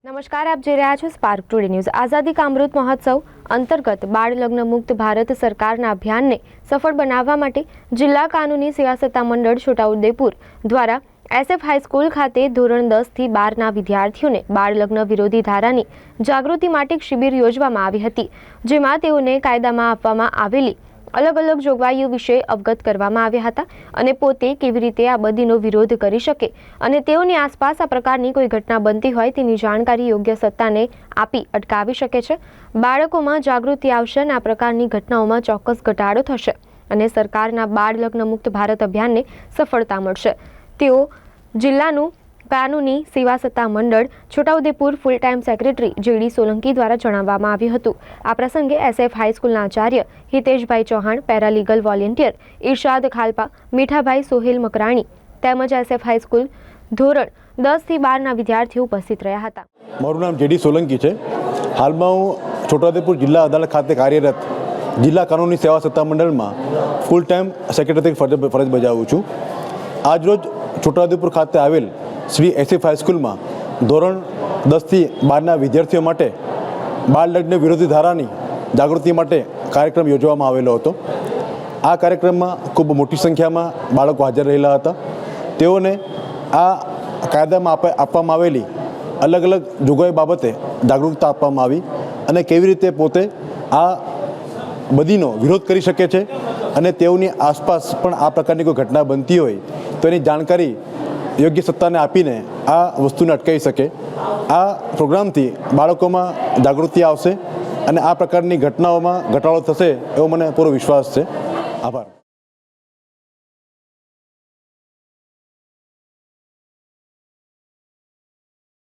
નમસ્કાર, આપ જોઈ રહ્યા છો સ્પાર્ક ટુડે ન્યૂઝ। આઝાદી કા અમૃત મહોત્સવ અંતર્ગત બાળ લગ્ન મુક્ત ભારત સરકારના અભિયાનને સફળ બનાવવા માટે જિલ્લા કાનૂની સેવા સત્તા મંડળ છોટાઉદેપુર દ્વારા SF હાઈસ્કૂલ ખાતે ધોરણ 10 થી 12ના વિદ્યાર્થીઓને બાળ લગ્ન વિરોધી ધારાની જાગૃતિ માટે શિબિર યોજવામાં આવી હતી, જેમાં તેઓને કાયદામાં આપવામાં આવેલી અલગ અલગ જોગવાઈઓ વિશે અવગત કરવામાં આવ્યા હતા અને પોતે કેવી રીતે આ બદીનો વિરોધ કરી શકે અને તેઓની આસપાસ આ પ્રકારની કોઈ ઘટના બનતી હોય તેની જાણકારી યોગ્ય સત્તાને આપી અટકાવી શકે છે। બાળકોમાં જાગૃતિ આવશે અને આ પ્રકારની ઘટનાઓમાં ચોક્કસ ઘટાડો થશે અને સરકારના બાળ લગ્ન મુક્ત ભારત અભિયાનને સફળતા મળશે, તેઓ જિલ્લાનું કાનૂની સેવા સત્તા મંડળ Chhotaudepur full time secretary JD Solanki દ્વારા જણાવવામાં આવ્યું હતું। આ પ્રસંગે SF હાઈસ્કૂલના આચાર્ય હિતેશભાઈ ચૌહાણ, પેરાલીગલ વોલેન્ટિયર ઇરશાદ ખાલપા, મીઠાભાઈ સોહેલ મકરાણી તેમજ SF હાઈસ્કૂલ ધોરણ 10 થી 12ના વિદ્યાર્થીઓ ઉપસ્થિત રહ્યા હતા। મારું નામ JD સોલંકી છે। હાલમાં હું છોટાઉદેપુર જિલ્લા અદાલત ખાતે કાર્યરત જિલ્લા કાનૂની સેવા સત્તા મંડળમાં ફૂલ ટાઈમ સેક્રેટરી ફરજ બજાવું છું। આજરોજ છોટાઉદેપુર ખાતે આવેલ શ્રી SF હાઈસ્કૂલમાં ધોરણ 10 થી 12ના વિદ્યાર્થીઓ માટે બાળ લગ્ન વિરોધી ધારાની જાગૃતિ માટે કાર્યક્રમ યોજવામાં આવેલો હતો। આ કાર્યક્રમમાં ખૂબ મોટી સંખ્યામાં બાળકો હાજર રહેલા હતા। તેઓને આ કાયદામાં આપવામાં આવેલી અલગ અલગ જોગવાઈ બાબતે જાગૃતતા આપવામાં આવી અને કેવી રીતે પોતે આ બદીનો વિરોધ કરી શકે છે અને તેઓની આસપાસ પણ આ પ્રકારની કોઈ ઘટના બનતી હોય તો એની જાણકારી યોગ્ય સત્તાને આપીને આ વસ્તુને અટકાવી શકે। આ પ્રોગ્રામથી બાળકોમાં જાગૃતિ આવશે અને આ પ્રકારની ઘટનાઓમાં ઘટાડો થશે એવો મને પૂરો વિશ્વાસ છે। આભાર।